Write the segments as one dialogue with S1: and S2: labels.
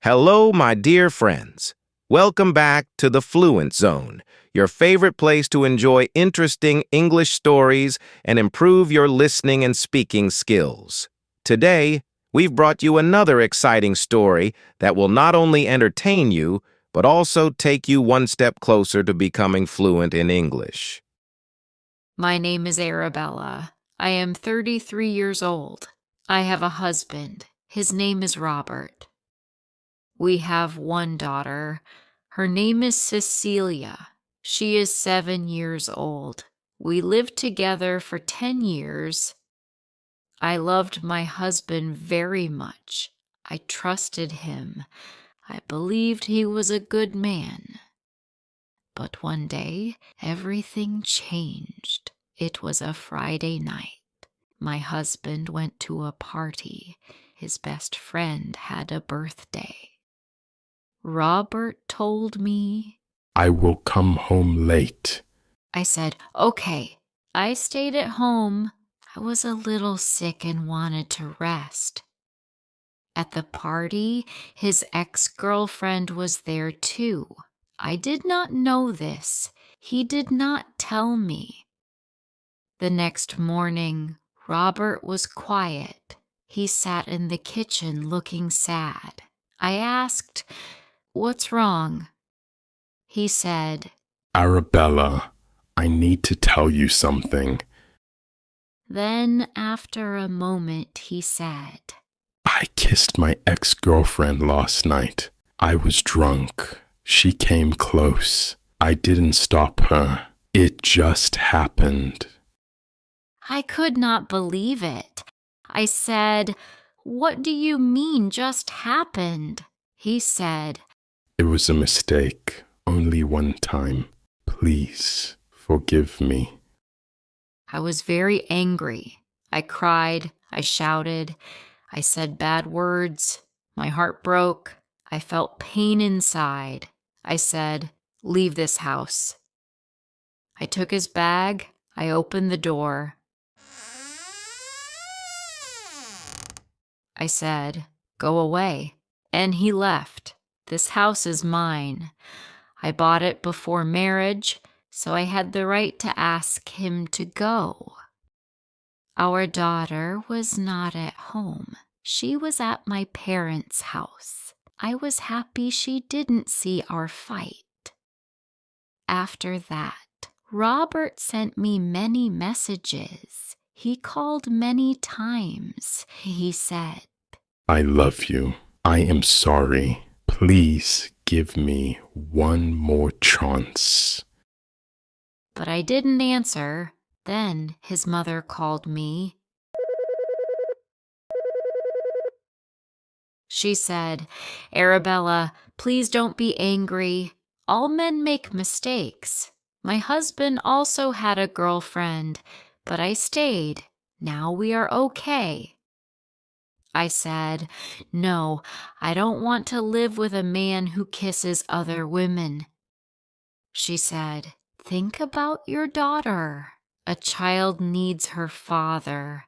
S1: Hello, my dear friends. Welcome back to the Fluent Zone, your favorite place to enjoy interesting English stories and improve your listening and speaking skills. Today, we've brought you another exciting story that will not only entertain you, but also take you one step closer to becoming fluent in English.
S2: My name is Arabella. I am 33 years old. I have a husband. His name is Robert. We have one daughter. Her name is Cecilia. She is 7 years old. We lived together for 10 years. I loved my husband very much. I trusted him. I believed he was a good man. But one day, everything changed. It was a Friday night. My husband went to a party. His best friend had a birthday. Robert told me,
S3: I will come home late.
S2: I said, okay. I stayed at home. I was a little sick and wanted to rest. At the party, his ex-girlfriend was there too. I did not know this. He did not tell me. The next morning, Robert was quiet. He sat in the kitchen looking sad. I asked, "What's wrong?" He said,
S3: Arabella, I need to tell you something.
S2: Then after a moment he said,
S3: I kissed my ex-girlfriend last night. I was drunk. She came close. I didn't stop her. It just happened.
S2: I could not believe it. I said, "What do you mean just happened?" He said,
S3: It was a mistake. Only one time. Please forgive me.
S2: I was very angry. I cried. I shouted. I said bad words. My heart broke. I felt pain inside. I said, "Leave this house." I took his bag. I opened the door. I said, "Go away." And he left. This house is mine. I bought it before marriage, so I had the right to ask him to go. Our daughter was not at home. She was at my parents' house. I was happy she didn't see our fight. After that, Robert sent me many messages. He called many times. He said,
S3: I love you. I am sorry. Please give me one more chance.
S2: but I didn't answer. Then his mother called me. She said, "Arabella, please don't be angry. All men make mistakes. My husband also had a girlfriend, but I stayed. Now we are okay." I said, "No, I don't want to live with a man who kisses other women." She said, "Think about your daughter. A child needs her father."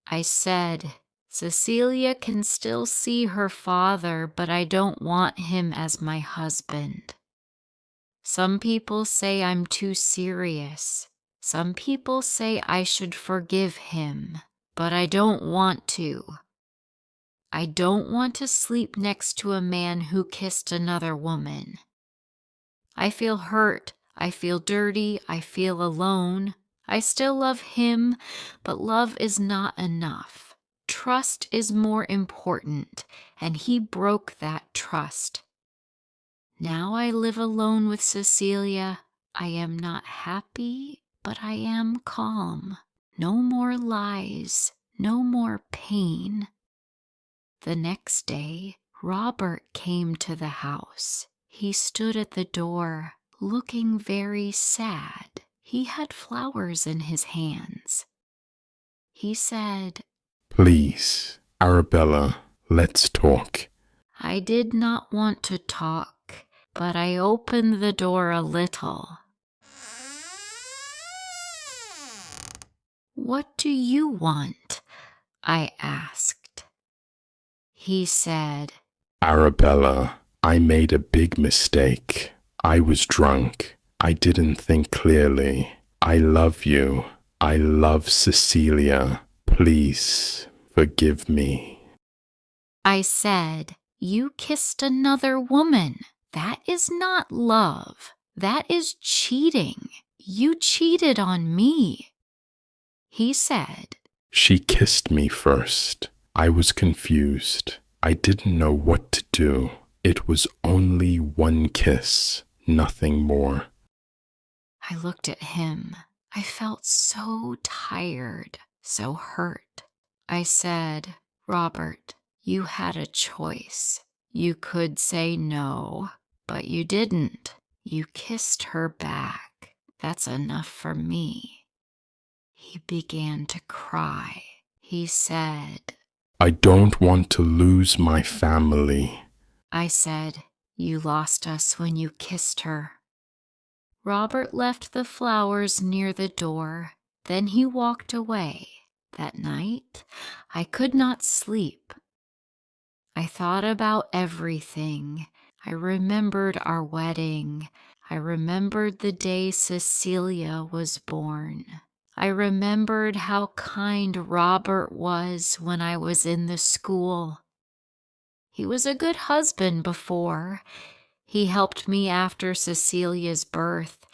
S2: I said, "Cecilia can still see her father, but I don't want him as my husband." Some people say I'm too serious. Some people say I should forgive him, but I don't want to. I don't want to sleep next to a man who kissed another woman. I feel hurt. I feel dirty. I feel alone. I still love him, but love is not enough. Trust is more important, and he broke that trust. Now I live alone with Cecilia. I am not happy, but I am calm. No more lies, no more pain. The next day, Robert came to the house. He stood at the door, looking very sad. He had flowers in his hands. He said,
S3: Please, Arabella, let's talk.
S2: I did not want to talk, but I opened the door a little. "What do you want?" I asked. He said,
S3: Arabella, I made a big mistake. I was drunk. I didn't think clearly. I love you. I love Cecilia. Please forgive me.
S2: I said, "You kissed another woman. That is not love. That is cheating. You cheated on me." He said,
S3: She kissed me first. I was confused. I didn't know what to do. It was only one kiss, nothing more.
S2: I looked at him. I felt so tired, so hurt. I said, "Robert, you had a choice. You could say no, but you didn't. You kissed her back. That's enough for me." He began to cry. He said,
S3: I don't want to lose my family.
S2: I said, "You lost us when you kissed her." Robert left the flowers near the door. Then he walked away. That night, I could not sleep. I thought about everything. I remembered our wedding. I remembered the day Cecilia was born. I remembered how kind Robert was when I was in the school. He was a good husband before. He helped me after Cecilia's birth.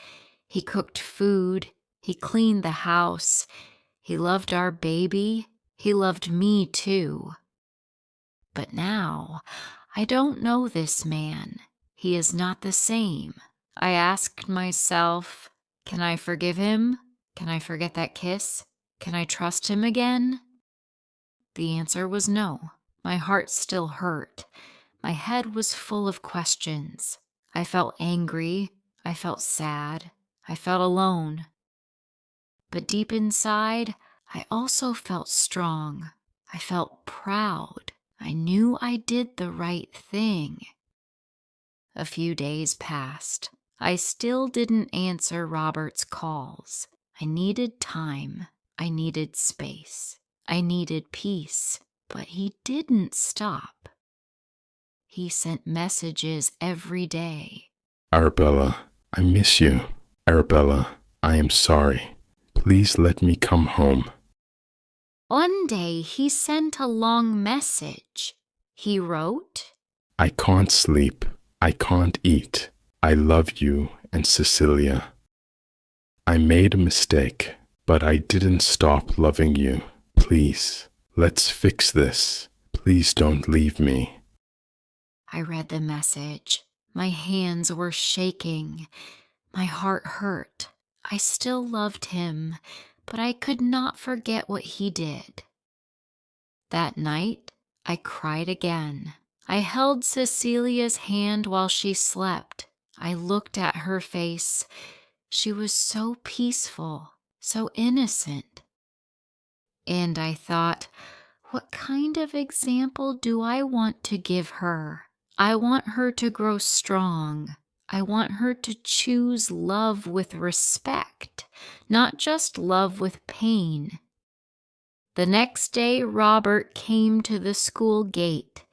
S2: He cooked food. He cleaned the house. He loved our baby. He loved me too. But now, I don't know this man. He is not the same. I asked myself, can I forgive him? Can I forget that kiss? Can I trust him again? The answer was no. My heart still hurt. My head was full of questions. I felt angry. I felt sad. I felt alone. But deep inside, I also felt strong. I felt proud. I knew I did the right thing. A few days passed. I still didn't answer Robert's calls. I needed time. I needed space. I needed peace. But he didn't stop. He sent messages every day.
S3: Arabella, I miss you. Arabella, I am sorry. Please let me come home.
S2: One day he sent a long message. He wrote,
S3: I can't sleep. I can't eat. I love you and Cecilia. I made a mistake, but I didn't stop loving you. Please, let's fix this. Please don't leave me.
S2: I read the message. My hands were shaking. My heart hurt. I still loved him, but I could not forget what he did. That night, I cried again. I held Cecilia's hand while she slept. I looked at her face. She was so peaceful, so innocent. And I thought, what kind of example do I want to give her? I want her to grow strong. I want her to choose love with respect, not just love with pain. The next day, Robert came to the school gate.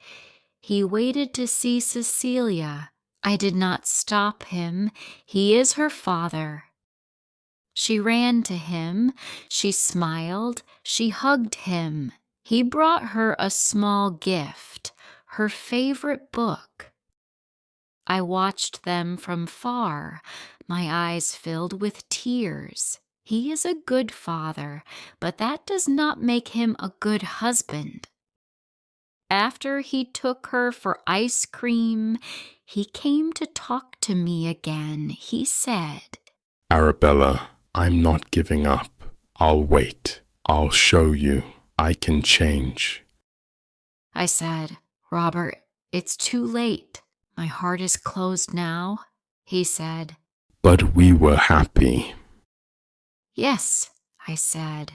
S2: He waited to see Cecilia. I did not stop him. He is her father. She ran to him. She smiled. She hugged him. He brought her a small gift, her favorite book. I watched them from far, my eyes filled with tears. He is a good father, but that does not make him a good husband. After he took her for ice cream, he came to talk to me again. He said,
S3: Arabella, I'm not giving up. I'll wait. I'll show you. I can change.
S2: I said, Robert, it's too late. My heart is closed now. He said,
S3: But we were happy.
S2: Yes, I said.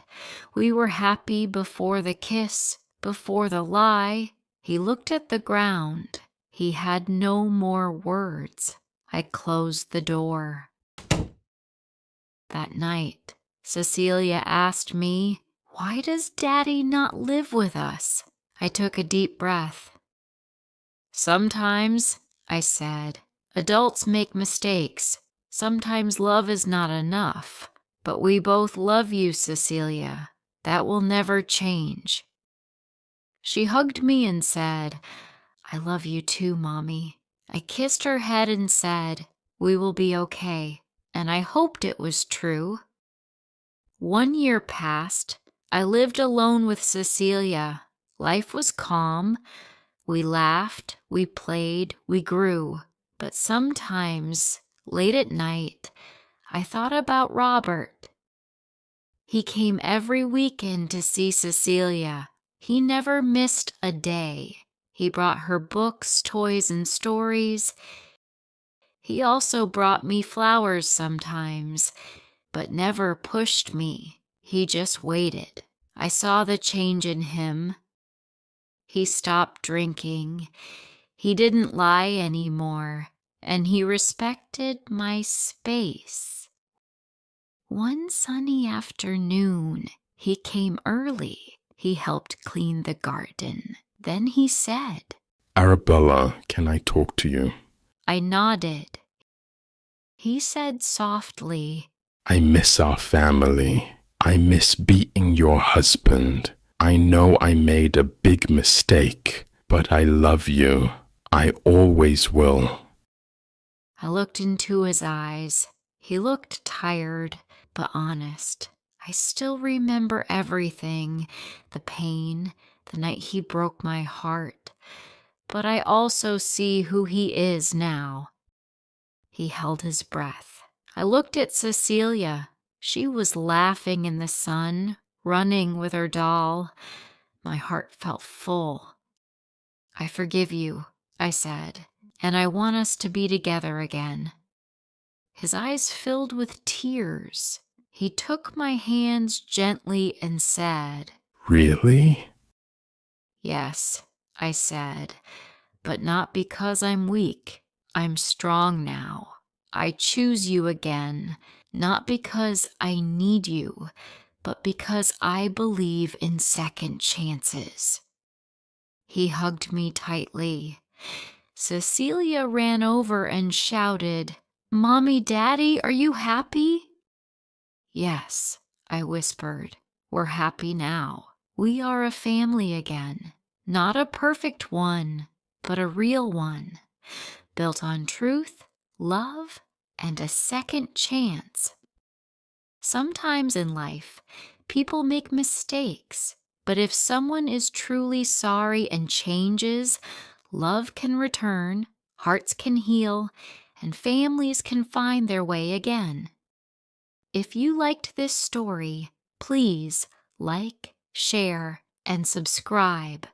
S2: We were happy before the kiss, before the lie. He looked at the ground. He had no more words. I closed the door. That night, Cecilia asked me, Why does Daddy not live with us? I took a deep breath. Sometimes, I said, adults make mistakes. Sometimes love is not enough. But we both love you, Cecilia. That will never change. She hugged me and said, I love you too, Mommy. I kissed her head and said, we will be okay. And I hoped it was true. 1 year passed. I lived alone with Cecilia. Life was calm. We laughed, we played, we grew. But sometimes, late at night, I thought about Robert. He came every weekend to see Cecilia. He never missed a day. He brought her books, toys, and stories. He also brought me flowers sometimes, but never pushed me. He just waited. I saw the change in him. He stopped drinking. He didn't lie anymore, and he respected my space. One sunny afternoon, he came early. He helped clean the garden. Then he said,
S3: Arabella, can I talk to you?
S2: I nodded. He said softly,
S3: I miss our family. I miss being your husband. I know I made a big mistake, but I love you. I always will.
S2: I looked into his eyes. He looked tired, but honest. I still remember everything, the pain, the night he broke my heart. But I also see who he is now. He held his breath. I looked at Cecilia. She was laughing in the sun, running with her doll. My heart felt full. I forgive you, I said, and I want us to be together again. His eyes filled with tears. He took my hands gently and said,
S3: Really?
S2: Yes, I said, but not because I'm weak. I'm strong now. I choose you again, not because I need you, but because I believe in second chances. He hugged me tightly. Cecilia ran over and shouted, Mommy, Daddy, are you happy? Yes, I whispered. We're happy now. We are a family again. Not a perfect one, but a real one. Built on truth, love, and a second chance. Sometimes in life, people make mistakes, but if someone is truly sorry and changes, love can return, hearts can heal, and families can find their way again. If you liked this story, please like, share, and subscribe.